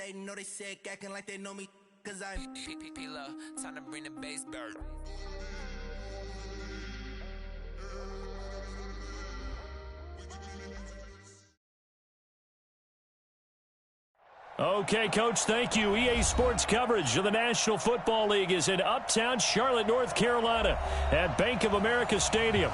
I know they sick, acting like they know me, cause I'm P-P-P-Love, time to bring the bass bird. Okay, Coach, thank you. EA Sports coverage of the National Football League is in Uptown Charlotte, North Carolina at Bank of America Stadium.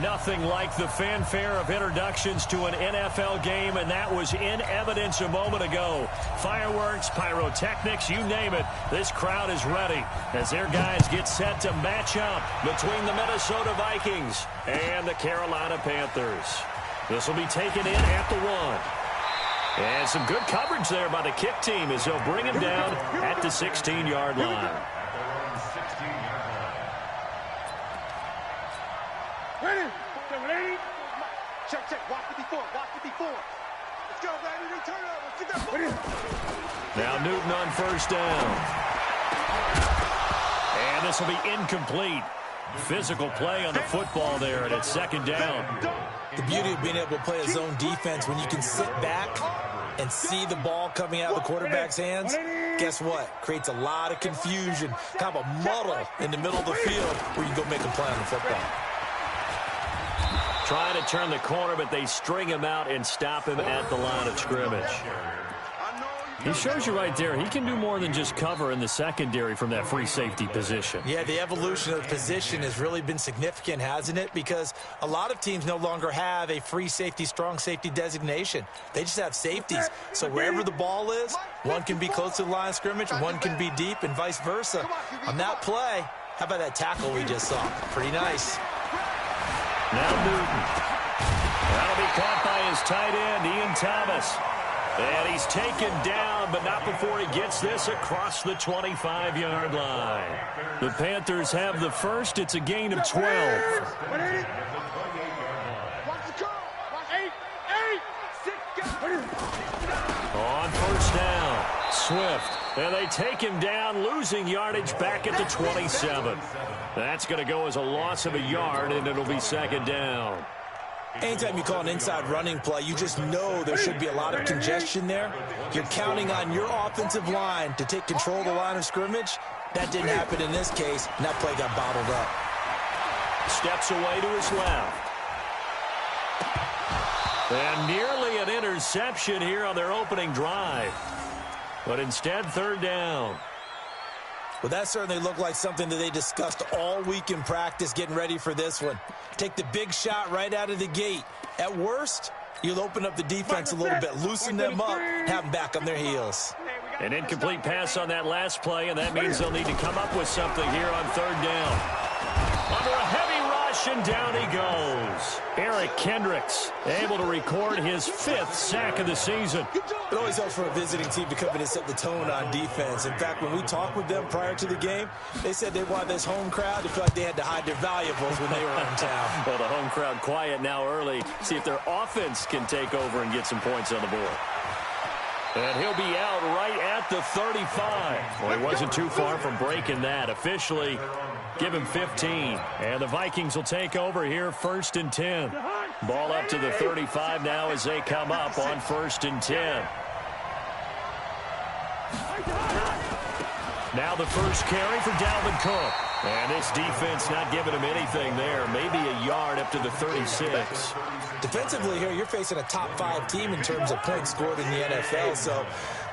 Nothing like the fanfare of introductions to an NFL game, and that was in evidence a moment ago. Fireworks, pyrotechnics, you name it. This crowd is ready as their guys get set to match up between the Minnesota Vikings and the Carolina Panthers. This will be taken in at the 1. And some good coverage there by the kick team as they'll bring him down at the 16-yard line. Ready? Ready? Check, check. Watch 54. Watch 54. Let's go, baby. Turn it over. Let's get that. Now Newton on first down. And this will be incomplete. Physical play on the football there, and it's second down. The beauty of being able to play a zone defense when you can sit back and see the ball coming out of the quarterback's hands, guess what? Creates a lot of confusion, kind of a muddle in the middle of the field where you go make a play on the football. Trying to turn the corner, but they string him out and stop him at the line of scrimmage. He shows you right there, he can do more than just cover in the secondary from that free safety position. Yeah, the evolution of the position has really been significant, hasn't it? Because a lot of teams no longer have a free safety, strong safety designation. They just have safeties. So wherever the ball is, one can be close to the line of scrimmage, one can be deep, and vice versa. On that play, how about that tackle we just saw? Pretty nice. Now Newton. That'll be caught by his tight end, Ian Thomas. And he's taken down, but not before he gets this across the 25-yard line. The Panthers have the first. It's a gain of 12. On first down, Swift. And they take him down, losing yardage back at the 27. That's going to go as a loss of a yard, and it'll be second down. Anytime you call an inside running play, you just know there should be a lot of congestion there. You're counting on your offensive line to take control of the line of scrimmage. That didn't happen in this case, and that play got bottled up. Steps away to his left. And nearly an interception here on their opening drive. But instead, third down. Well, that certainly looked like something that they discussed all week in practice getting ready for this one. Take the big shot right out of the gate. At worst, you'll open up the defense a little bit, loosen them up, have them back on their heels. An incomplete pass on that last play, and that means they'll need to come up with something here on third down. Under a heavy rush, and down he goes. Eric Kendricks able to record his 5th sack of the season. It always helps for a visiting team to come in and set the tone on defense. In fact, when we talked with them prior to the game, they said they wanted this home crowd to feel like they had to hide their valuables when they were in town. Well, the home crowd quiet now early. See if their offense can take over and get some points on the board. And he'll be out right at the 35. Well, he wasn't too far from breaking that. Officially, give him 15. And the Vikings will take over here, 1st and 10. Ball up to the 35 now as they come up on 1st and 10. Now the first carry for Dalvin Cook. And this defense not giving him anything there. Maybe a yard up to the 36. Defensively here, you're facing a top 5 team in terms of points scored in the NFL. So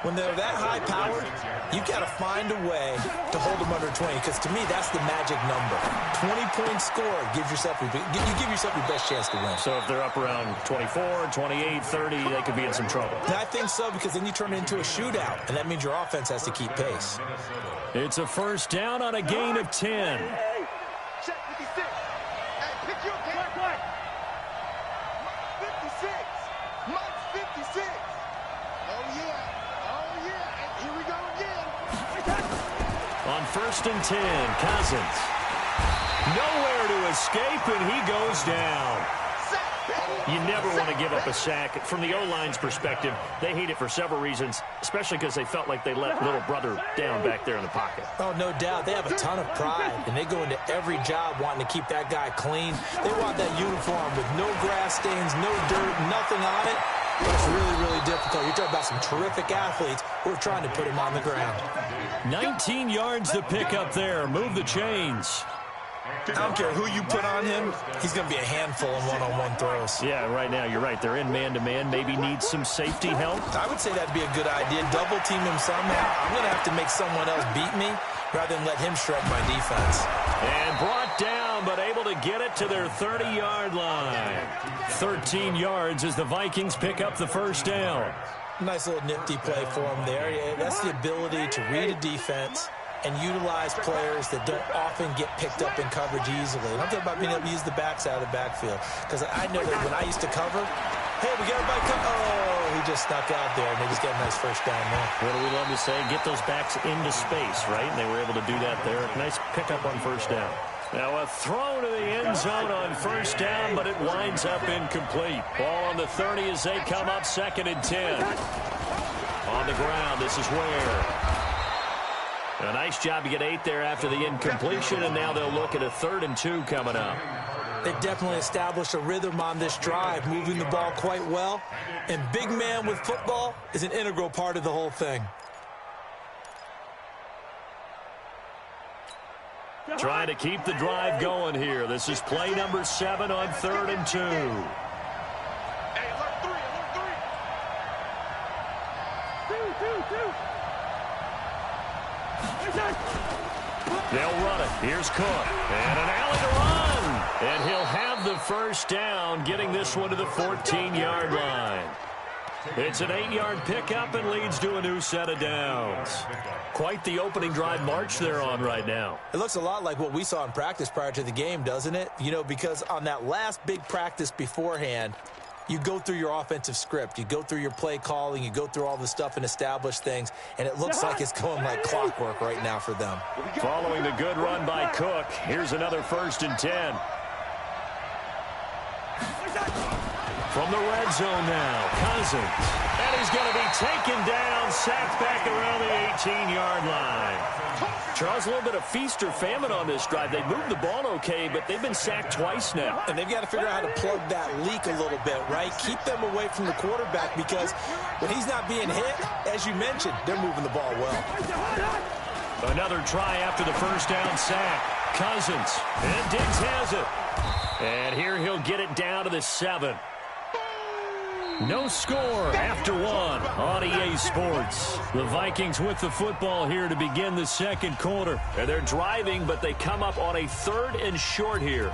when they're that high-powered, you've got to find a way to hold them under 20. Because to me, that's the magic number. 20 points scored gives yourself you give yourself your best chance to win. So if they're up around 24, 28, 30, they could be in some trouble. And I think so, because then you turn it into a shootout, and that means your offense has to keep pace. It's a first down on a gain of 10. Hey, check 56. Hey, pick your game. 56. Mike's 56. Oh, yeah. Oh, yeah. And here we go again. On 1st and 10, Cousins. Nowhere to escape, and he goes down. You never want to give up a sack. From the O-line's perspective, they hate it for several reasons, especially because they felt like they let little brother down back there in the pocket. Oh, no doubt. They have a ton of pride, and they go into every job wanting to keep that guy clean. They want that uniform with no grass stains, no dirt, nothing on it. but it's really, really difficult. You're talking about some terrific athletes who are trying to put him on the ground. 19 yards to pick up there. Move the chains. I don't care who you put on him, he's going to be a handful in one-on-one throws. Yeah, right now, you're right. They're in man-to-man. Maybe needs some safety help. I would say that'd be a good idea. Double team him somehow. I'm going to have to make someone else beat me rather than let him shred my defense. And brought down, but able to get it to their 30-yard line. 13 yards as the Vikings pick up the first down. Nice little nifty play for him there. Yeah, that's the ability to read a defense and utilize players that don't often get picked up in coverage easily. And I'm talking about being able to use the backs out of the backfield. Because I know that when I used to cover, hey, we got everybody oh, he just snuck out there, and they just got a nice first down there. What do we love to say? Get those backs into space, right? And they were able to do that there. Nice pickup on first down. Now a throw to the end zone on first down, but it winds up incomplete. Ball on the 30 as they come up 2nd and 10. On the ground, this is Ware. A nice job to get 8 there after the incompletion, and now they'll look at a 3rd and 2 coming up. They definitely established a rhythm on this drive, moving the ball quite well. And big man with football is an integral part of the whole thing. Trying to keep the drive going here. This is play number 7 on 3rd and 2. They'll run it. Here's Cook. And an alley to run. And he'll have the first down, getting this one to the 14-yard line. It's an 8-yard pickup and leads to a new set of downs. Quite the opening drive march they're on right now. It looks a lot like what we saw in practice prior to the game, doesn't it? You know, because on that last big practice beforehand, you go through your offensive script. You go through your play calling. You go through all the stuff and establish things. And it looks like it's going like clockwork right now for them. Following the good run by Cook, here's another 1st and 10. From the red zone now, Cousins. And he's going to be taken down, sacked back around the 18-yard line. Charles, a little bit of feast or famine on this drive. They moved the ball okay, but they've been sacked twice now. And they've got to figure out how to plug that leak a little bit, right? Keep them away from the quarterback because when he's not being hit, as you mentioned, they're moving the ball well. Another try after the first down sack. Cousins. And Diggs has it. And here he'll get it down to the 7. No score after 1 on EA Sports. The Vikings with the football here to begin the 2nd quarter. And they're driving, but they come up on a 3rd and short here.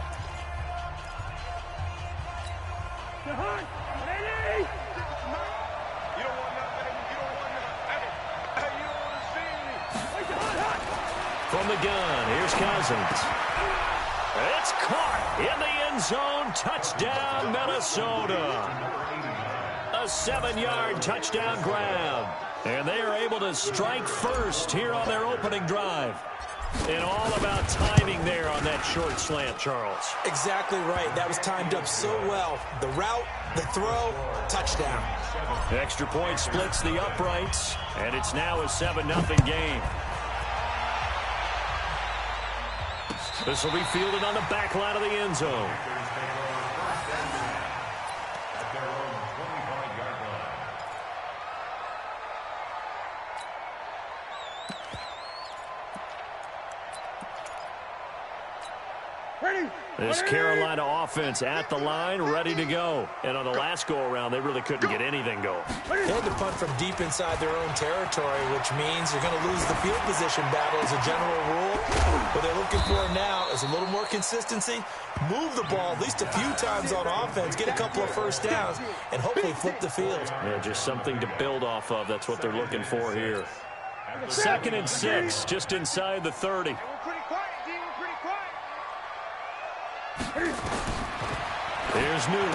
From the gun, here's Cousins. It's caught in the end zone. Touchdown, Minnesota. A 7-yard touchdown grab. And they are able to strike first here on their opening drive. And all about timing there on that short slant, Charles. Exactly right. That was timed up so well. The route, the throw, touchdown. Extra point splits the uprights, and it's now a 7-0 game. This will be fielded on the back line of the end zone. This Carolina offense at the line, ready to go. And on the last go-around, they really couldn't get anything going. They had to punt from deep inside their own territory, which means you're going to lose the field position battle as a general rule. What they're looking for now is a little more consistency, move the ball at least a few times on offense, get a couple of first downs, and hopefully flip the field. Yeah, just something to build off of. That's what they're looking for here. 2nd and 6, just inside the 30. Here's Newton.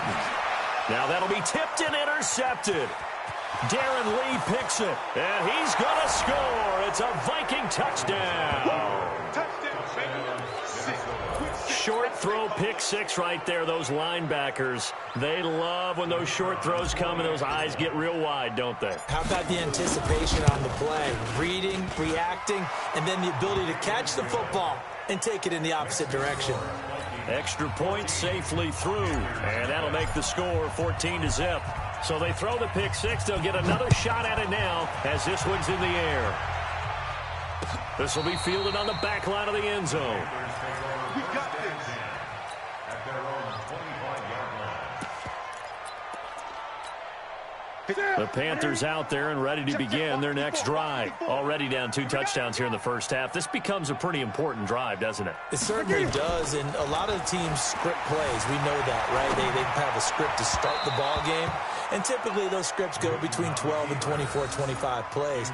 Now that'll be tipped and intercepted. Darren Lee picks it, and he's going to score. It's a Viking touchdown. Short throw, pick 6 right there. Those linebackers, they love when those short throws come and those eyes get real wide, don't they? How about the anticipation on the play? Reading, reacting, and then the ability to catch the football and take it in the opposite direction. Extra point safely through, and that'll make the score 14-0. So they throw the pick six. They'll get another shot at it now as this one's in the air. This will be fielded on the back line of the end zone. We got this. The Panthers out there and ready to begin their next drive. Already down 2 touchdowns here in the first half. This becomes a pretty important drive, doesn't it? It certainly does, and a lot of the teams script plays. We know that, right? They have a script to start the ball game, and typically those scripts go between 12 and 24, 25 plays.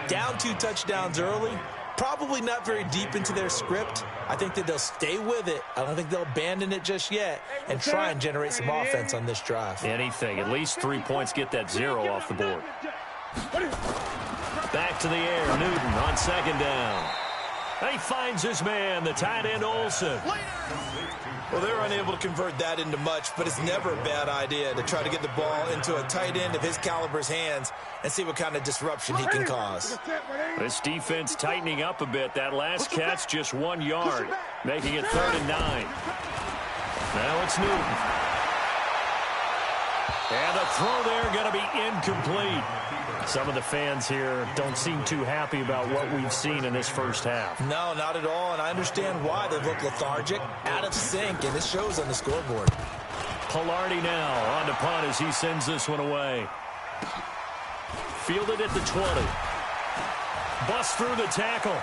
Down 2 touchdowns early, probably not very deep into their script. I think that they'll stay with it. I don't think they'll abandon it just yet and try and generate some offense on this drive. Anything. At least 3 points, get that 0 off the board. Back to the air. Newton on second down. He finds his man, the tight end Olsen. Well, they're unable to convert that into much, but it's never a bad idea to try to get the ball into a tight end of his caliber's hands and see what kind of disruption he can cause. This defense tightening up a bit. That last catch just 1 yard, making it 3rd and 9. Now it's Newton. And the throw there going to be incomplete. Some of the fans here don't seem too happy about what we've seen in this first half. No, not at all, and I understand why. They look lethargic, out of sync, and it shows on the scoreboard. Pilardi now on to punt as he sends this one away. Fielded at the 20. Bust through the tackle.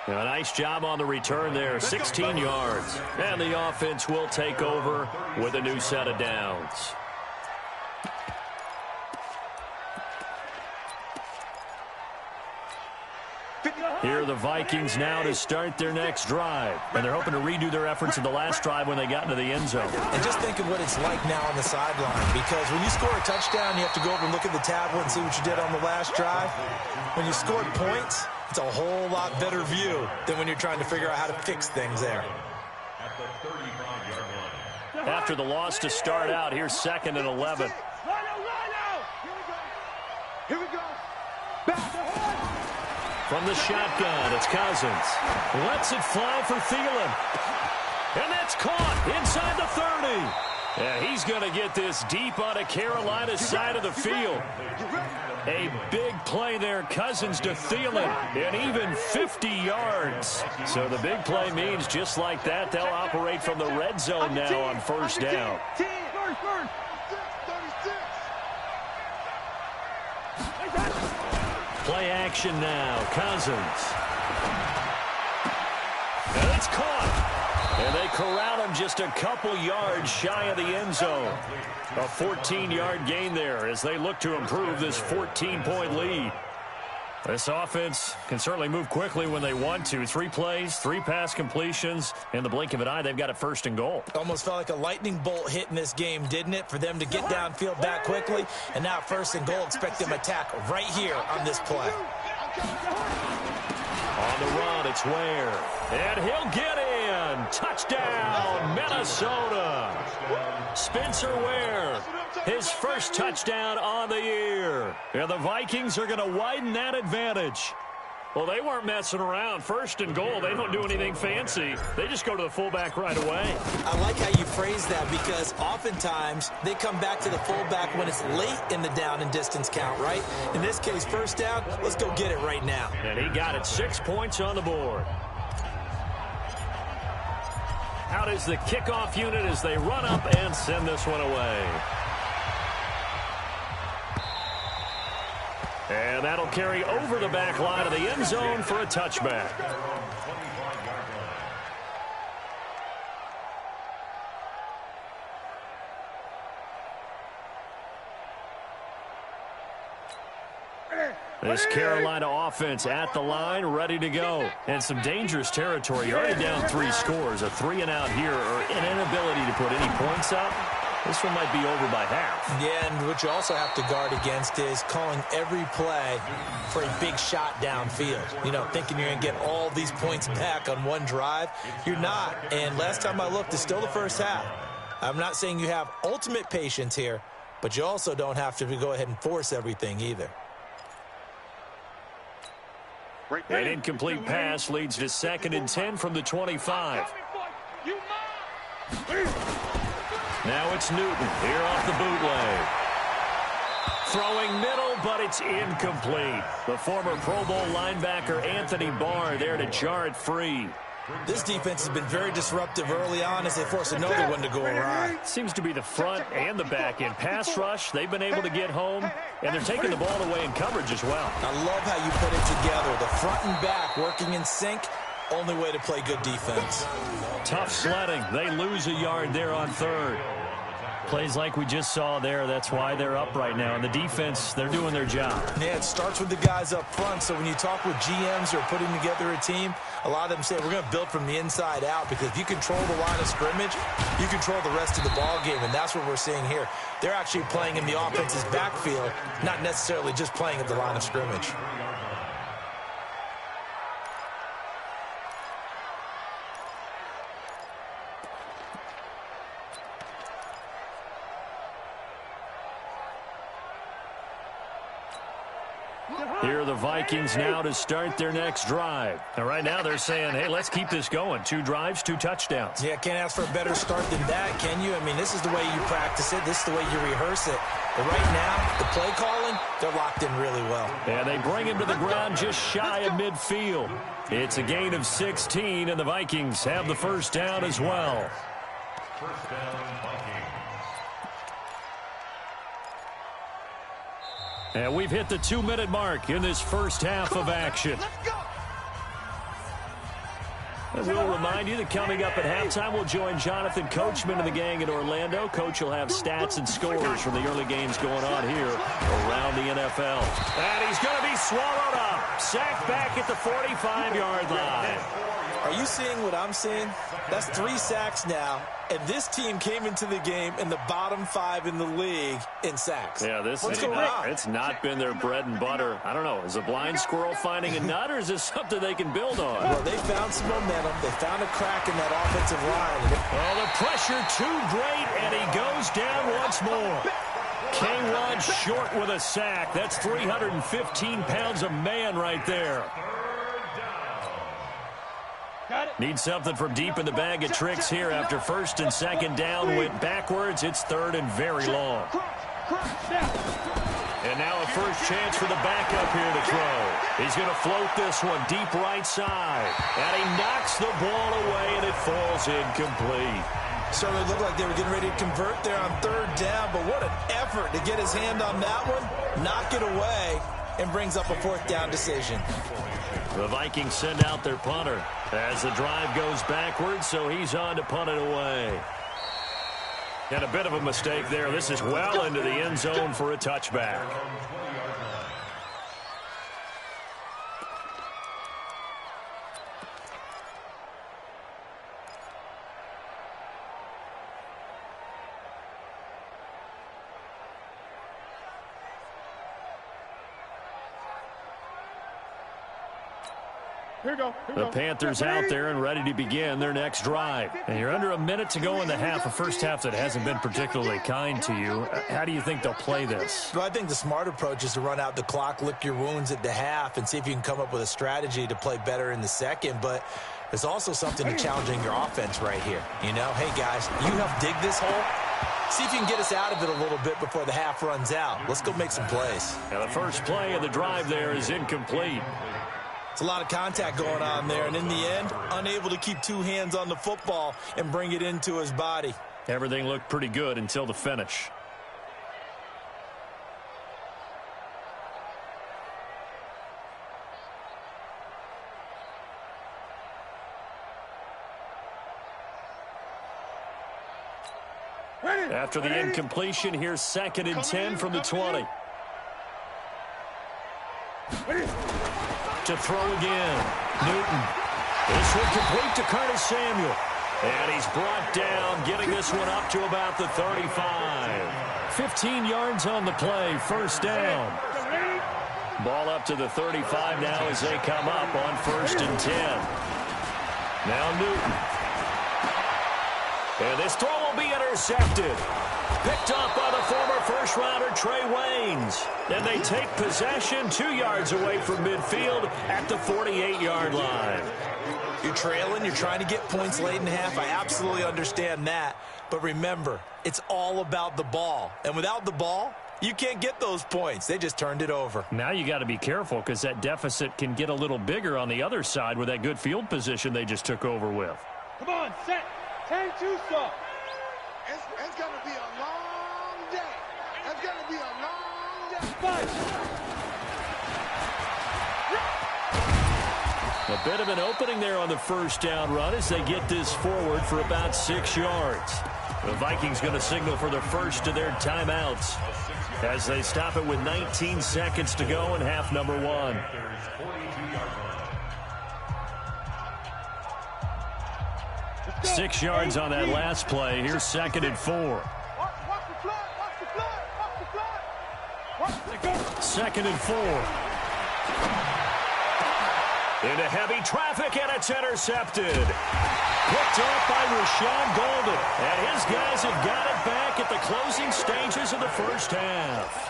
A nice job on the return there, 16 yards. And the offense will take over with a new set of downs. Here are the Vikings now to start their next drive. And they're hoping to redo their efforts in the last drive when they got into the end zone. And just think of what it's like now on the sideline, because when you score a touchdown, you have to go over and look at the tablet and see what you did on the last drive. When you scored points, it's a whole lot better view than when you're trying to figure out how to fix things there. After the loss to start out, here's 2nd and 11. Here we go. From the shotgun, it's Cousins. Lets it fly for Thielen. And that's caught inside the 30. Yeah, he's going to get this deep onto Carolina's side of the field. A big play there, Cousins to Thielen, and even 50 yards. So the big play means just like that, they'll operate from the red zone now on first down. Play action now, Cousins. And it's caught. And they corral him just a couple yards shy of the end zone. A 14-yard gain there as they look to improve this 14-point lead. This offense can certainly move quickly when they want to. 3 plays, 3 pass completions. In the blink of an eye, they've got it 1st and goal. Almost felt like a lightning bolt hit in this game, didn't it? For them to get downfield back quickly. And now 1st and goal, expect them to attack right here on this play. On the run, it's Ware. And he'll get in. Touchdown, Minnesota. Spencer Ware, his first touchdown on the year. And the Vikings are going to widen that advantage. Well, they weren't messing around. 1st and goal, they don't do anything fancy. They just go to the fullback right away. I like how you phrase that, because oftentimes they come back to the fullback when it's late in the down and distance count, right? In this case, 1st down, let's go get it right now. And he got it, 6 points on the board. Out is the kickoff unit as they run up and send this one away. And that'll carry over the back line of the end zone for a touchback. This Carolina offense at the line, ready to go. And some dangerous territory. You're already down 3 scores. A 3-and-out here, or an inability to put any points up. This one might be over by half. Yeah, and what you also have to guard against is calling every play for a big shot downfield. You know, thinking you're going to get all these points back on one drive. You're not. And last time I looked, it's still the first half. I'm not saying you have ultimate patience here, but you also don't have to go ahead and force everything either. An incomplete pass leads to 2nd and 10 from the 25. Now it's Newton here off the bootleg. Throwing middle, but it's incomplete. The former Pro Bowl linebacker Anthony Barr there to jar it free. This defense has been very disruptive early on as they force another one to go awry. Seems to be the front and the back end. Pass rush, they've been able to get home, and they're taking the ball away in coverage as well. I love how you put it together. The front and back working in sync. Only way to play good defense. Tough sledding. They lose a yard there on 3rd. Plays like we just saw there, that's why they're up right now. And the defense, they're doing their job. Yeah, it starts with the guys up front. So when you talk with GMs who are putting together a team, a lot of them say we're going to build from the inside out, because if you control the line of scrimmage, you control the rest of the ball game, and that's what we're seeing here. They're actually playing in the offense's backfield, not necessarily just playing at the line of scrimmage. Here are the Vikings now to start their next drive. And right now they're saying, hey, let's keep this going. 2 drives, 2 touchdowns. Yeah, can't ask for a better start than that, can you? I mean, this is the way you practice it. This is the way you rehearse it. But right now, the play calling, they're locked in really well. And they bring him to the ground just shy of midfield. It's a gain of 16, and the Vikings have the first down as well. First down, Vikings. And we've hit the 2-minute mark in this first half of action. And we'll remind you that coming up at halftime, we'll join Jonathan Coachman and the gang in Orlando. Coach will have stats and scores from the early games going on here around the NFL. And he's going to be swallowed up. Sacked back at the 45-yard line. Are you seeing what I'm seeing? That's 3 sacks now, and this team came into the game in the bottom 5 in the league in sacks. Yeah, it's not been their bread and butter. I don't know. Is a blind squirrel finding a nut, or is this something they can build on? Well, they found some momentum. They found a crack in that offensive line. Oh, the pressure too great, and he goes down once more. K-Rod short with a sack. That's 315 pounds of man right there. Need something from deep in the bag of tricks here after 1st and 2nd down went backwards. It's 3rd and very long. And now a first chance for the backup here to throw. He's going to float this one deep right side. And he knocks the ball away, and it falls incomplete. Certainly looked like they were getting ready to convert there on 3rd down, but what an effort to get his hand on that one, knock it away, and brings up a 4th down decision. The Vikings send out their punter as the drive goes backwards, so he's on to punt it away. And a bit of a mistake there. This is well into the end zone for a touchback. The Panthers out there and ready to begin their next drive. And you're under a minute to go in the half, a first half that hasn't been particularly kind to you. How do you think they'll play this? Well, I think the smart approach is to run out the clock, lick your wounds at the half, and see if you can come up with a strategy to play better in the second. But there's also something to challenging your offense right here. You know, hey, guys, you help dig this hole. See if you can get us out of it a little bit before the half runs out. Let's go make some plays. Now, the first play of the drive there is incomplete. It's a lot of contact going on there, and in the end, unable to keep 2 hands on the football and bring it into his body. Everything looked pretty good until the finish. After the incompletion, here's 2nd and 10 from the 20. To throw again. Newton. This one complete to Curtis Samuel. And he's brought down, getting this one up to about the 35. 15 yards on the play, first down. Ball up to the 35 now as they come up on 1st and 10. Now Newton. And this throw will be intercepted. Picked up by the former first-rounder Trey Waynes. And they take possession 2 yards away from midfield at the 48-yard line. You're trailing. You're trying to get points late in half. I absolutely understand that. But remember, it's all about the ball. And without the ball, you can't get those points. They just turned it over. Now you got to be careful because that deficit can get a little bigger on the other side with that good field position they just took over with. Come on, set. 10-2 stop. It's going to be a long day. It's going to be a long day. Fight. A bit of an opening there on the first down run as they get this forward for about 6 yards. The Vikings going to signal for the first of their timeouts as they stop it with 19 seconds to go in half number 1. Six yards on that last play. Here's 2nd and 4. 2nd and 4. Into heavy traffic, and it's intercepted. Picked off by Rashawn Golden. And his guys have got it back at the closing stages of the first half.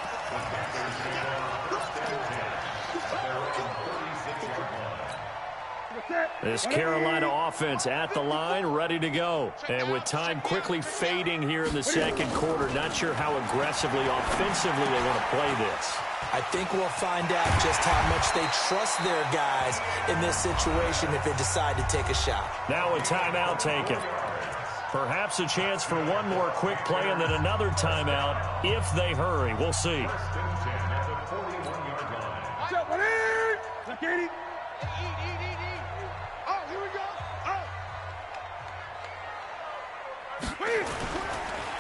This Carolina offense at the line, ready to go. And with time quickly fading here in the second quarter, not sure how aggressively, offensively they want to play this. I think we'll find out just how much they trust their guys in this situation if they decide to take a shot. Now a timeout taken. Perhaps a chance for one more quick play and then another timeout if they hurry. We'll see.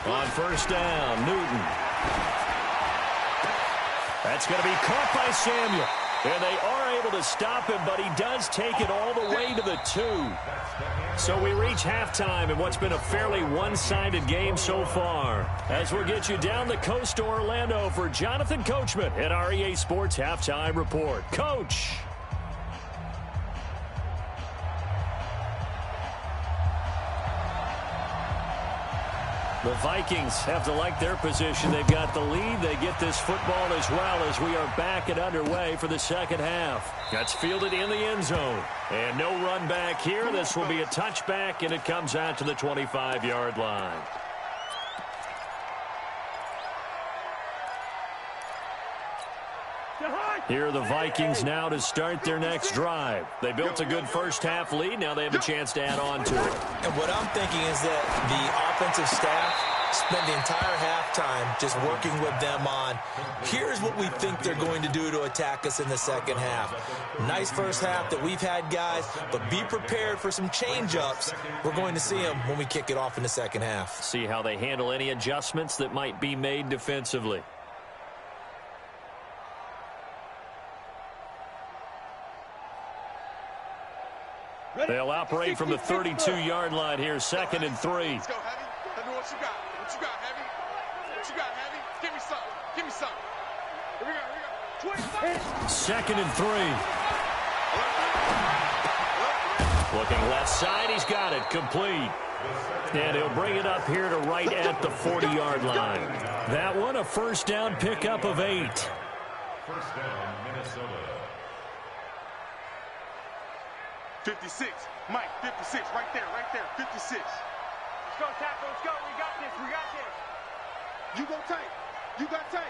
On first down, Newton. That's going to be caught by Samuel. And they are able to stop him, but he does take it all the way to the 2. So we reach halftime in what's been a fairly one-sided game so far. As we'll get you down the coast to Orlando for Jonathan Coachman at our EA Sports Halftime Report. Coach. The Vikings have to like their position. They've got the lead. They get this football as well as we are back and underway for the second half. That's fielded in the end zone. And no run back here. This will be a touchback, and it comes out to the 25-yard line. Here are the Vikings now to start their next drive. They built a good first-half lead. Now they have a chance to add on to it. And what I'm thinking is that the offensive staff spent the entire halftime just working with them on, here's what we think they're going to do to attack us in the second half. Nice first half that we've had, guys, but be prepared for some change-ups. We're going to see them when we kick it off in the second half. See how they handle any adjustments that might be made defensively. They'll operate from the 32-yard line here, 2nd and 3. Let's go, Heavy. Tell me what you got. What you got, Heavy? What you got, Heavy? Give me some. Give me some. Here we go. Here we go. 2nd and 3. Looking left side. He's got it. Complete. And he'll bring it up here to right at the 40-yard line. That one, a first down pickup of 8. First down, Minnesota. 56. Mike, 56. Right there, 56. Let's go, tackle. Let's go. We got this. We got this. You go tight. You got tight.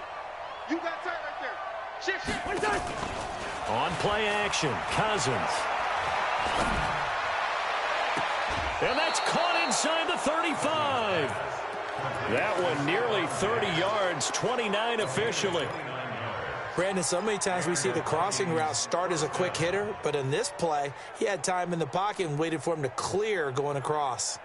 You got tight right there. Shit. What is that? On play action, Cousins. And that's caught inside the 35. That one nearly 30 yards, 29 officially. Brandon, so many times we see the crossing route start as a quick hitter, but in this play, he had time in the pocket and waited for him to clear going across.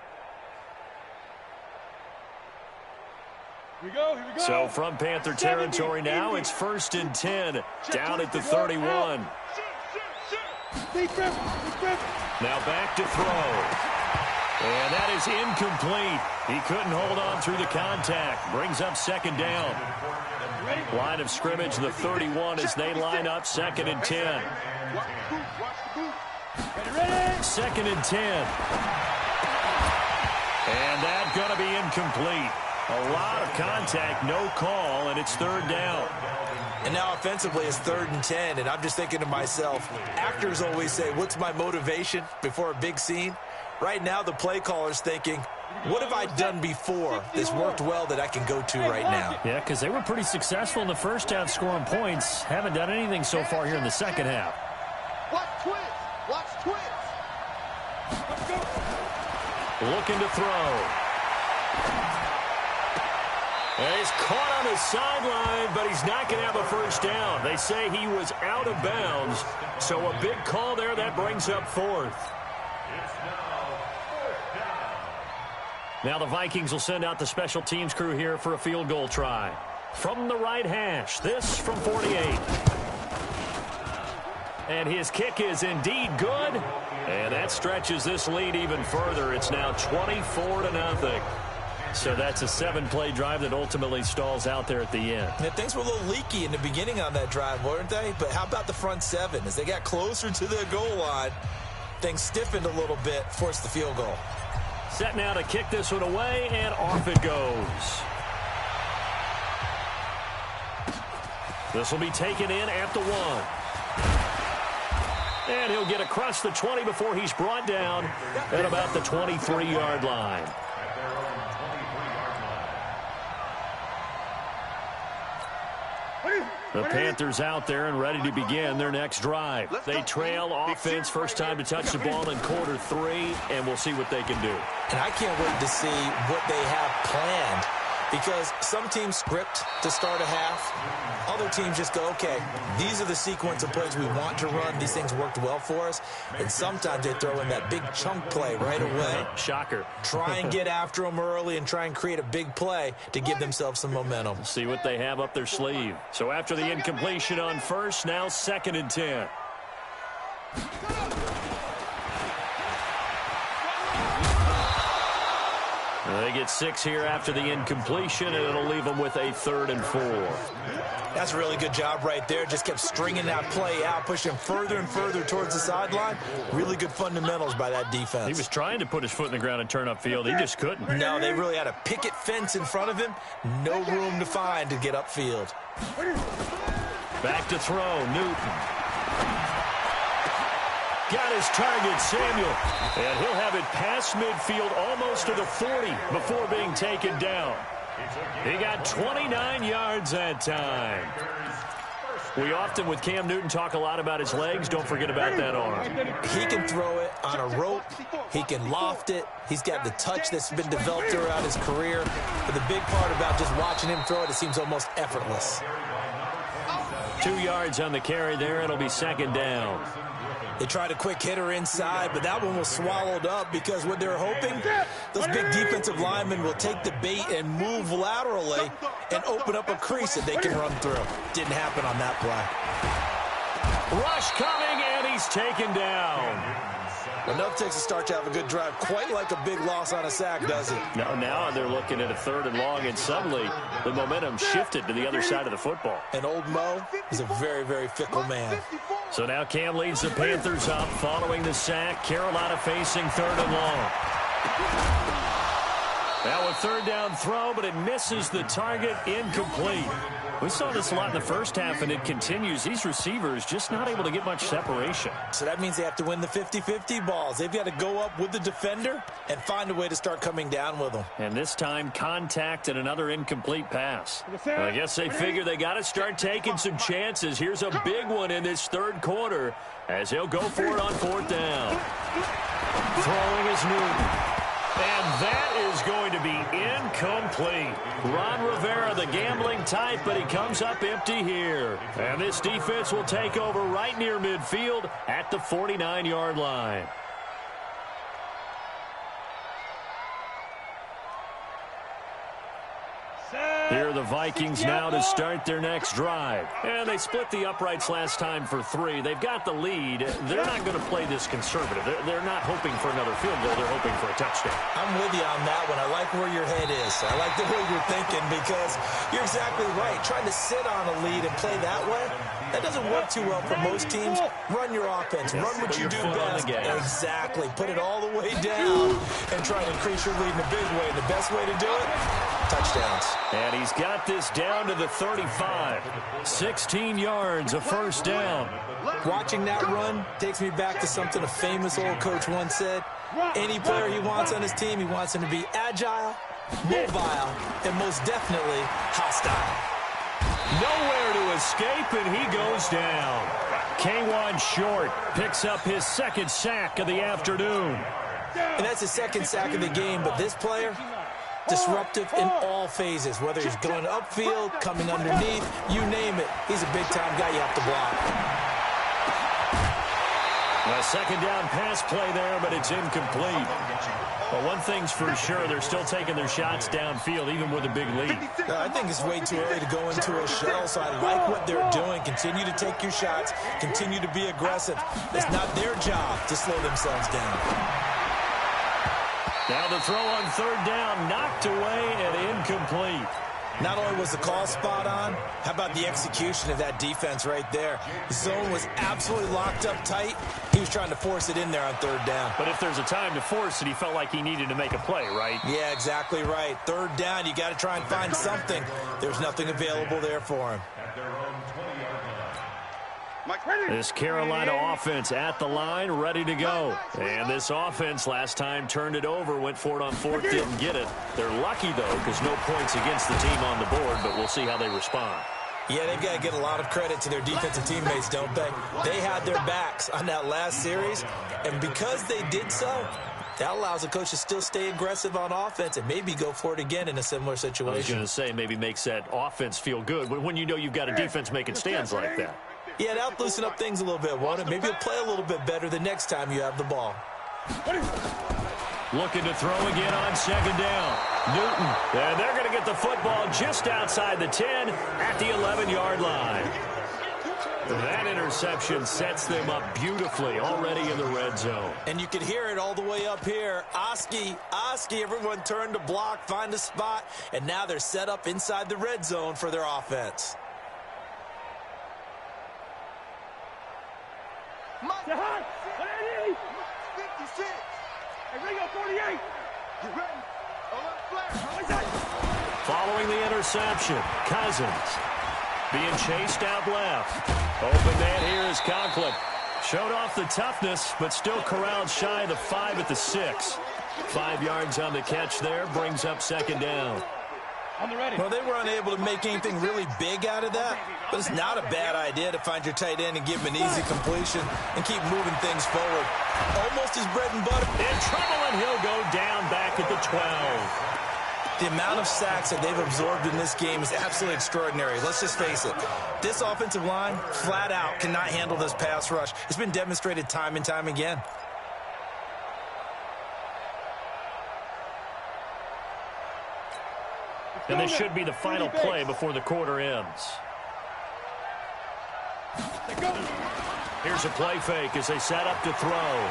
Here we go. So from Panther territory now, it's 1st and 10, down at the 31. Now back to throw. And that is incomplete. He couldn't hold on through the contact. Brings up 2nd down. Line of scrimmage, the 31 as they line up, 2nd and 10. 2nd and 10. And that incomplete. A lot of contact, no call, and it's third down. And now offensively it's 3rd and 10, and I'm just thinking to myself, actors always say, what's my motivation before a big scene? Right now the play caller's thinking, what have I done before this worked well that I can go to right now? Yeah, because they were pretty successful in the first half scoring points. Haven't done anything so far here in the second half. Watch twist. Watch twist. Let's go. Looking to throw. And he's caught on the sideline, but he's not going to have a first down. They say he was out of bounds, so a big call there that brings up 4th. Now the Vikings will send out the special teams crew here for a field goal try. From the right hash, this from 48. And his kick is indeed good, and that stretches this lead even further. It's now 24-0. So that's a 7-play drive that ultimately stalls out there at the end. Yeah, things were a little leaky in the beginning on that drive, weren't they? But how about the front 7? As they got closer to the goal line, things stiffened a little bit, forced the field goal. Set now to kick this one away, and off it goes. This will be taken in at the 1. And he'll get across the 20 before he's brought down at about the 23-yard line. The Panthers out there and ready to begin their next drive. They trail offense, first time to touch the ball in quarter 3, and we'll see what they can do. And I can't wait to see what they have planned, because some teams script to start a half. Other teams just go, okay, these are the sequence of plays we want to run. These things worked well for us. And sometimes they throw in that big chunk play right away. Shocker. Try and get after them early and try and create a big play to give themselves some momentum. See what they have up their sleeve. So after the incompletion on first, now 2nd and 10. They get 6 here after the incompletion, and it'll leave them with a 3rd and 4. That's a really good job right there. Just kept stringing that play out, pushing further and further towards the sideline. Really good fundamentals by that defense. He was trying to put his foot in the ground and turn upfield. He just couldn't. No, they really had a picket fence in front of him. No room to find to get upfield. Back to throw, Newton. Got his target, Samuel. And he'll have it past midfield almost to the 40 before being taken down. He got 29 yards that time. We often, with Cam Newton, talk a lot about his legs. Don't forget about that arm. He can throw it on a rope. He can loft it. He's got the touch that's been developed throughout his career. But the big part about just watching him throw it, it seems almost effortless. 2 yards on the carry there. It'll be 2nd down. They tried a quick hitter inside, but that one was swallowed up because what they're hoping, those big defensive linemen will take the bait and move laterally and open up a crease that they can run through. Didn't happen on that play. Rush coming, and he's taken down. Enough takes to start to have a good drive, quite like a big loss on a sack, does it? Now they're looking at a 3rd and long, and suddenly the momentum shifted to the other side of the football. And old Mo is a very, very fickle man. So now Cam leads the Panthers up following the sack. Carolina facing 3rd and long. Now a 3rd down throw, but it misses the target, incomplete. We saw this a lot in the first half, and it continues. These receivers just not able to get much separation. So that means they have to win the 50-50 balls. They've got to go up with the defender and find a way to start coming down with them. And this time, contact and another incomplete pass. I guess they figure they got to start taking some chances. Here's a big one in this 3rd quarter as he'll go for it on 4th down. Throwing is Newton. And that is going to be incomplete. Ron Rivera, the gambling type, but he comes up empty here. And this defense will take over right near midfield at the 49-yard line. Here are the Vikings now to start their next drive. And they split the uprights last time for 3. They've got the lead. They're not going to play this conservative. They're not hoping for another field goal. They're hoping for a touchdown. I'm with you on that one. I like like where your head is. I like the way you're thinking because you're exactly right. Trying to sit on a lead and play that way, that doesn't work too well for most teams. Run your offense. Run what you do best. Exactly. Put it all the way down and try to increase your lead in a big way. And the best way to do it, touchdowns. And he's got this down to the 35. 16 yards, a first down. Watching that run takes me back to something a famous old coach once said. Any player he wants on his team, he wants him to be agile, mobile, and most definitely hostile. Nowhere to escape, and he goes down. K1 Short picks up his second sack of the afternoon. And that's his second sack of the game, but this player, disruptive in all phases, whether he's going upfield, coming underneath, you name it. He's a big-time guy you have to block. A second down pass play there, but it's incomplete. But one thing's for sure, they're still taking their shots downfield, even with a big lead. I think it's way too early to go into a shell, so I like what they're doing. Continue to take your shots. Continue to be aggressive. It's not their job to slow themselves down. Now the throw on third down, knocked away and incomplete. Not only was the call spot on, how about the execution of that defense right there? The zone was absolutely locked up tight. He was trying to force it in there on third down. But if there's a time to force it, he felt like he needed to make a play, right? Yeah, exactly right. Third down, you got to try and find something. There's nothing available there for him. This Carolina offense at the line, ready to go. And this offense last time turned it over, went for it on fourth, didn't get it. They're lucky, though, because no points against the team on the board, but we'll see how they respond. Yeah, they've got to get a lot of credit to their defensive teammates, don't they? They had their backs on that last series, and because they did so, that allows the coach to still stay aggressive on offense and maybe go for it again in a similar situation. I was going to say maybe makes that offense feel good, but when you know you've got a defense making stands like that. Yeah, that'll loosen up things a little bit, won't it? Maybe you'll play a little bit better the next time you have the ball. Looking to throw again on second down. Newton, and they're going to get the football just outside the 10 at the 11-yard line. That interception sets them up beautifully already in the red zone. And you can hear it all the way up here. Oski, everyone turned to block, find a spot, and now they're set up inside the red zone for their offense. Mike, 56. Hey, Ringo, 48. You ready? Following the interception, Cousins being chased out left. Open man here is Conklin. Showed off the toughness, but still corralled shy of the 5 at the 6. 5 yards on the catch there, brings up second down. Well, they were unable to make anything really big out of that, but it's not a bad idea to find your tight end and give him an easy completion and keep moving things forward. Almost his bread and butter. In trouble, and he'll go down back at the 12. The amount of sacks that they've absorbed in this game is absolutely extraordinary. Let's just face it. This offensive line, flat out, cannot handle this pass rush. It's been demonstrated time and time again. And this should be the final play before the quarter ends. Here's a play fake as they set up to throw.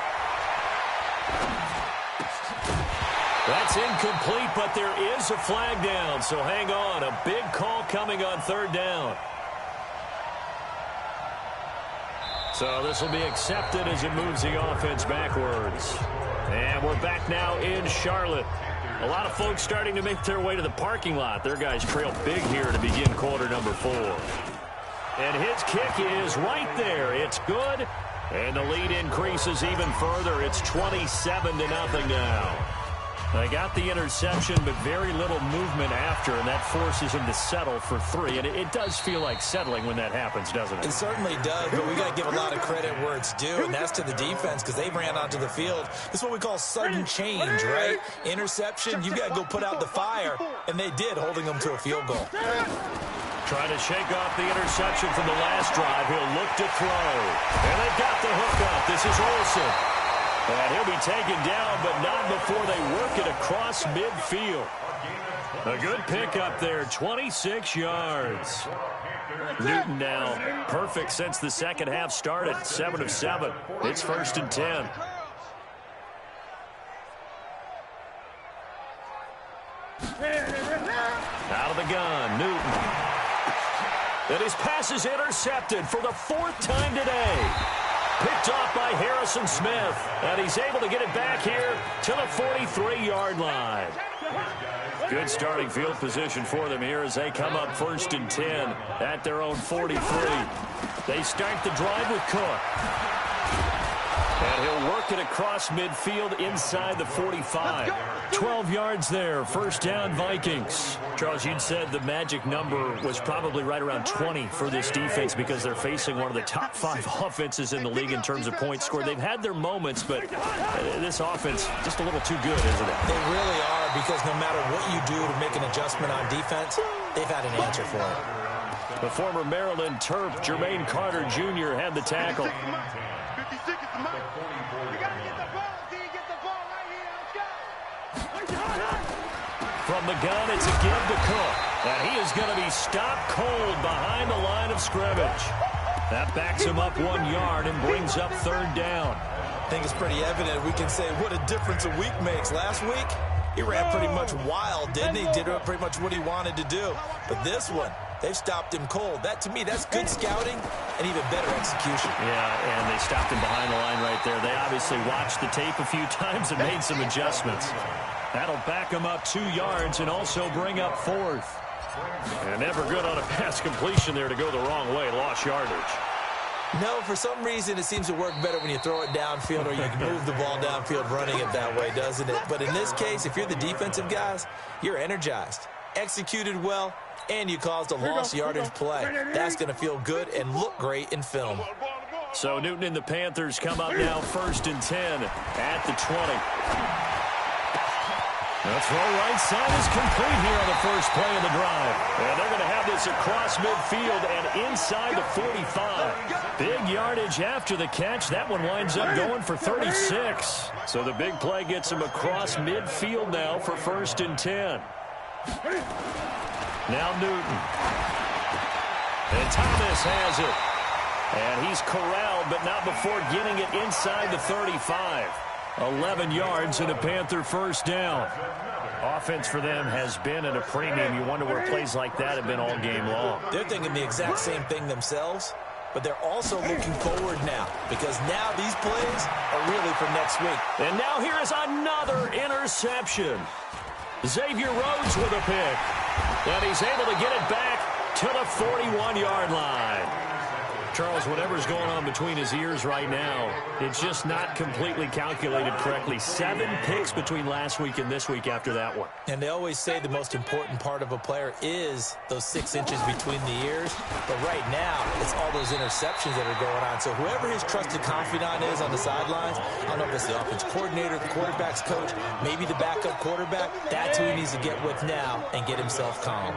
That's incomplete, but there is a flag down, so hang on. A big call coming on third down. So this will be accepted as it moves the offense backwards. And we're back now in Charlotte. A lot of folks starting to make their way to the parking lot. Their guys trail big here to begin quarter number 4. And his kick is right there. It's good. And the lead increases even further. It's 27-0 now. They got the interception, but very little movement after, and that forces him to settle for 3. And it does feel like settling when that happens, doesn't it? It certainly does, but we got to give a lot of credit where it's due, and that's to the defense because they ran onto the field. This is what we call sudden change, right? Interception, you got to go put out the fire, and they did, holding them to a field goal. Trying to shake off the interception from the last drive. He'll look to throw. And they've got the hook up. This is Olsen. And he'll be taken down, but not before they work it across midfield. A good pickup there, 26 yards. Newton now perfect since the second half started, 7 of 7. It's 1st and 10. Out of the gun, Newton. And his pass is intercepted for the 4th time today. Picked off by Harrison Smith. And he's able to get it back here to the 43-yard line. Good starting field position for them here as they come up 1st and 10 at their own 43. They start the drive with Cook. And he'll work it across midfield inside the 45. 12 yards there. 1st down, Vikings. Charles, you'd said the magic number was probably right around 20 for this defense because they're facing one of the top 5 offenses in the league in terms of points scored. They've had their moments, but this offense just a little too good, isn't it? They really are, because no matter what you do to make an adjustment on defense, they've had an answer for it. The former Maryland Terp, Jermaine Carter Jr., had the tackle. 56 is the mark. You got to get the ball. D, get the ball right here. Let's go. From the gun, it's a give to Cook. And he is going to be stopped cold behind the line of scrimmage. That backs him up 1 yard and brings up 3rd down. I think it's pretty evident. We can say what a difference a week makes. Last week, he ran pretty much wild, didn't he? Did pretty much what he wanted to do. But this one, they've stopped him cold. That, to me, that's good scouting and even better execution. Yeah, and they stopped him behind the line right there. They obviously watched the tape a few times and made some adjustments. That'll back him up 2 yards and also bring up 4th. And never good on a pass completion there to go the wrong way. Lost yardage. No, for some reason, it seems to work better when you throw it downfield or you can move the ball downfield running it that way, doesn't it? But in this case, if you're the defensive guys, you're energized, executed well, and you caused a lost yardage play. That's going to feel good and look great in film. So Newton and the Panthers come up now 1st and 10 at the 20. The throw right side is complete here on the first play of the drive. And they're going to have this across midfield and inside the 45. Big yardage after the catch. That one winds up going for 36. So the big play gets him across midfield now for 1st and 10. Now Newton. And Thomas has it. And he's corralled, but not before getting it inside the 35. 11 yards and a Panther 1st down. Offense for them has been at a premium. You wonder where plays like that have been all game long. They're thinking the exact same thing themselves, but they're also looking forward now because now these plays are really for next week. And now here is another interception. Xavier Rhodes with a pick. And he's able to get it back to the 41-yard line. Charles, whatever's going on between his ears right now, it's just not completely calculated correctly. 7 picks between last week and this week after that one. And they always say the most important part of a player is those 6 inches between the ears. But right now, it's all those interceptions that are going on. So whoever his trusted confidant is on the sidelines, I don't know if it's the offense coordinator, the quarterback's coach, maybe the backup quarterback, that's who he needs to get with now and get himself calm.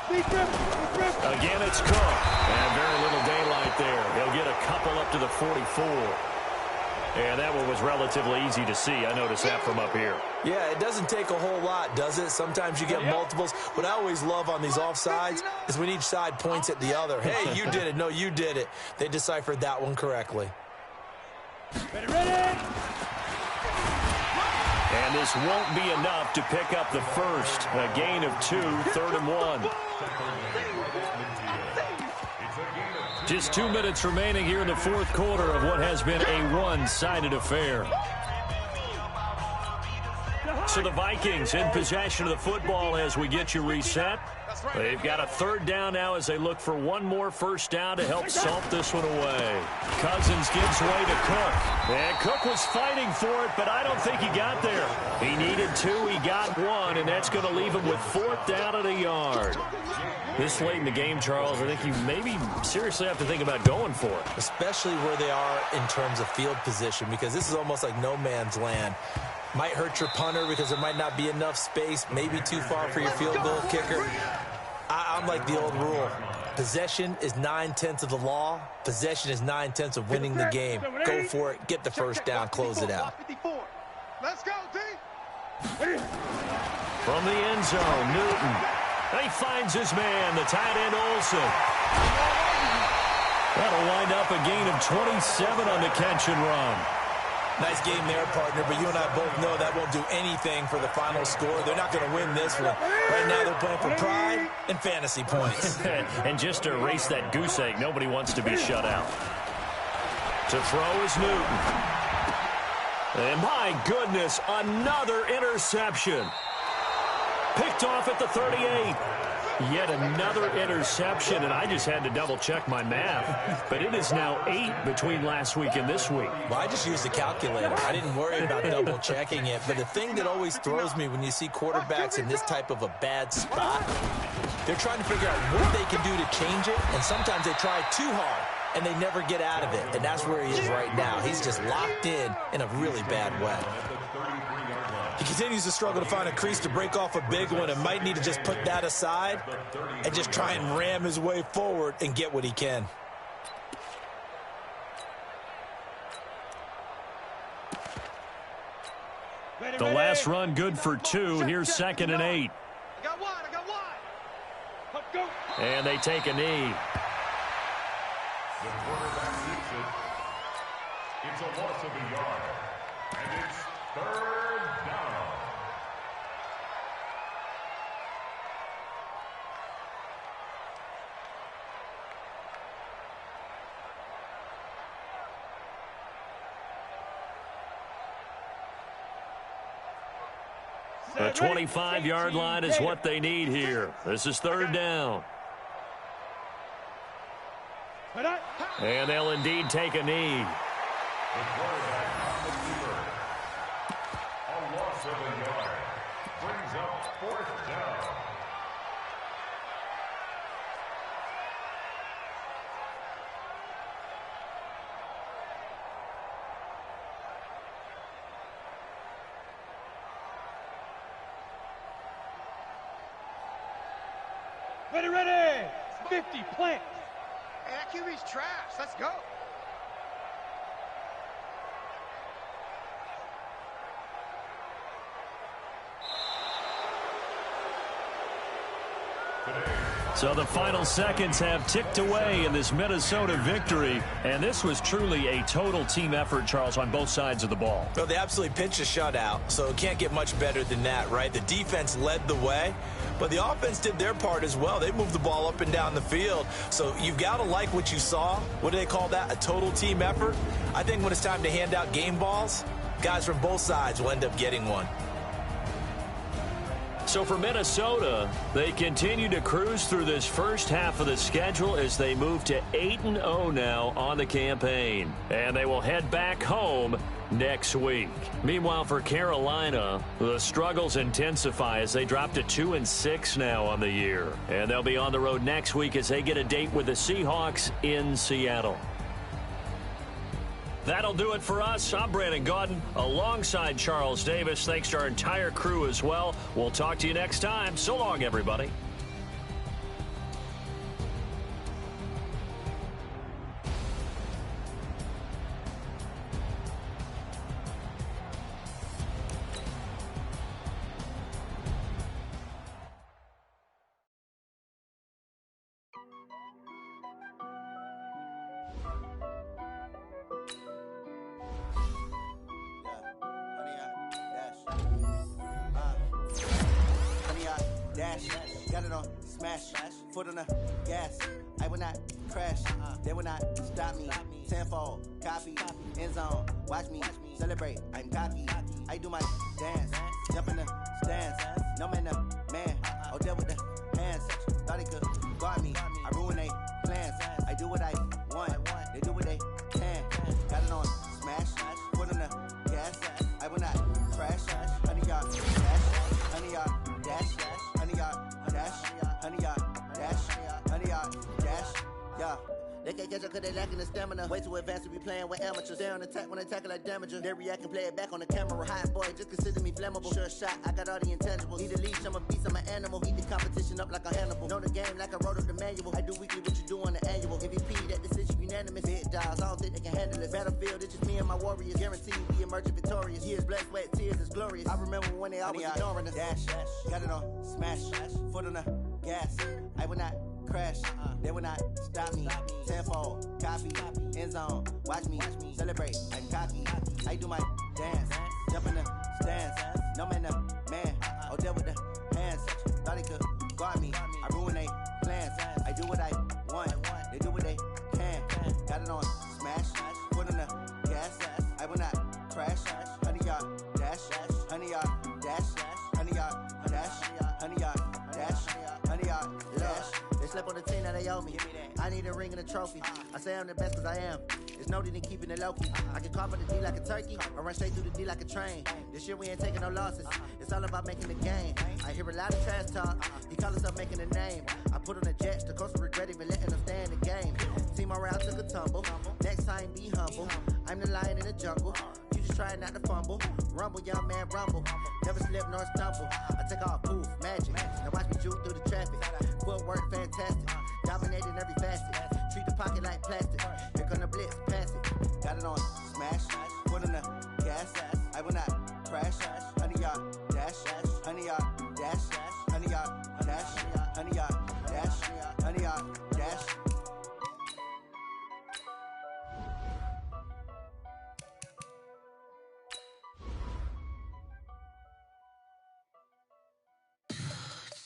Again, it's Cook. And very little daylight there. He'll get a couple up to the 44. And that one was relatively easy to see. I noticed that from up here. Yeah, it doesn't take a whole lot, does it? Sometimes you get multiples. What I always love on these offsides is when each side points at the other. Hey, you did it. No, you did it. They deciphered that one correctly. Ready. And this won't be enough to pick up the first. A gain of 2, 3rd and 1. Just 2 minutes remaining here in the 4th quarter of what has been a one-sided affair. So the Vikings in possession of the football as we get you reset. They've got a 3rd down now as they look for one more 1st down to help salt this one away. Cousins gives way to Cook. And Cook was fighting for it, but I don't think he got there. He needed 2, he got 1, and that's going to leave him with 4th down at a yard. This late in the game, Charles, I think you maybe seriously have to think about going for it. Especially where they are in terms of field position, because this is almost like no man's land. Might hurt your punter because there might not be enough space, maybe too far for your field goal kicker. I'm like the old rule. Possession is 9/10 of the law. Possession is 9/10 of winning the game. Go for it. Get the 1st down. Close it out. Let's go, D. From the end zone, Newton. He finds his man, the tight end Olsen. That'll wind up a gain of 27 on the catch and run. Nice game there, partner, but you and I both know that won't do anything for the final score. They're not going to win this one. Right now they're playing for pride and fantasy points. And just to erase that goose egg, nobody wants to be shut out. To throw is Newton. And my goodness, another interception. Picked off at the 38. Yet another interception, and I just had to double-check my math. But it is now 8 between last week and this week. Well, I just used a calculator. I didn't worry about double-checking it. But the thing that always throws me when you see quarterbacks in this type of a bad spot, they're trying to figure out what they can do to change it, and sometimes they try too hard, and they never get out of it. And that's where he is right now. He's just locked in a really bad way. He continues to struggle to find a crease to break off a big one and might need to just put that aside and just try and ram his way forward and get what he can. The last run good for 2. Here's 2nd and 8. I got one. Let's go. And they take a knee. The quarterback seeks it. It's a loss of a yard. And it's 3rd down. The 25-yard line is what they need here. This is 3rd down. And they'll indeed take a knee. The quarterback on the keeper. A loss of a yard. Brings up 4th down. Ready. 50, plant. Hey, that QB's trash. Let's go. So the final seconds have ticked away in this Minnesota victory. And this was truly a total team effort, Charles, on both sides of the ball. Well, they absolutely pitched a shutout, so it can't get much better than that, right? The defense led the way, but the offense did their part as well. They moved the ball up and down the field. So you've got to like what you saw. What do they call that? A total team effort? I think when it's time to hand out game balls, guys from both sides will end up getting one. So for Minnesota, they continue to cruise through this first half of the schedule as they move to 8-0 now on the campaign. And they will head back home next week. Meanwhile, for Carolina, the struggles intensify as they drop to 2-6 now on the year. And they'll be on the road next week as they get a date with the Seahawks in Seattle. That'll do it for us. I'm Brandon Gaudin alongside Charles Davis. Thanks to our entire crew as well. We'll talk to you next time. So long, everybody. Got it on smash, foot on the gas. I will not crash, they will not stop me. Tenfold, copy, end zone, watch me celebrate. I'm cocky, I do my dance, jump in the stands. No man, the man, oh there with the hands. Thought they could guard me, I ruin they plans. I do what I want, they do what they can. Got it on smash, foot on the gas. I will not crash, 100 yard dash, 100 yard dash, 100 yard dash, 100 yard dash, 100 yard dash, yeah. They can't catch up cause they lacking the stamina. Way too advanced to be playing with amateurs. They on attack when they tackle like damager. They react and play it back on the camera. Hot boy, just consider me flammable. Sure shot, I got all the intangibles. Need a leash, I'm a beast, I'm an animal. Eat the competition up like a Hannibal. Know the game like I wrote up the manual. I do weekly what you do on the annual. MVP, that decision unanimous. Big dials, I don't think they can handle it. Battlefield, it's just me and my warriors. Guaranteed we emerging victorious. Years, blood, sweat, tears, it's glorious. I remember when they always ignoring us. Dash, got it on smash, foot on the gas. I will not crash. They will not stop me. Tenfold, copy, end zone. Watch me celebrate. I'm cocky. I do my dance. Jump in the stands. No man, man. Oh, there with the hands. Thought he could guard me. I ruin they plans. I do what I want. They do what they can. Got it on smash. Put on the gas. I will not crash. 100-yard dash. 100-yard dash. 100-yard dash. 100-yard dash. 100-yard dash. They slept on the team that they owe me. I need a ring and a trophy. I say I'm the best cause I am. It's noted in keeping it low-key. I can carve up the D like a turkey or run straight through the D like a train. This year we ain't taking no losses. It's all about making the game. I hear a lot of trash talk. He call himself making a name. I put on the Jets. The coach will regret even letting them stay in the game. Team around took a tumble. Next time be humble. I'm the lion in the jungle. You just trying not to fumble. Rumble, young man, rumble. Never slip nor stumble. I take off, poof, magic. Now watch me juke through the traffic. Footwork fantastic. Dominating every facet. Treat the pocket like plastic. Here come the blitz, pass it. Got it on smash. Put on the gas. I will not crash. 100-yard dash. 100-yard dash. 100-yard dash. 100-yard dash. 100-yard dash.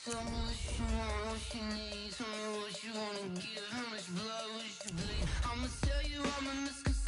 Tell me what you want, what you need. Tell me what you wanna give. How much blood would you bleed? I'ma tell you I'm a misconception.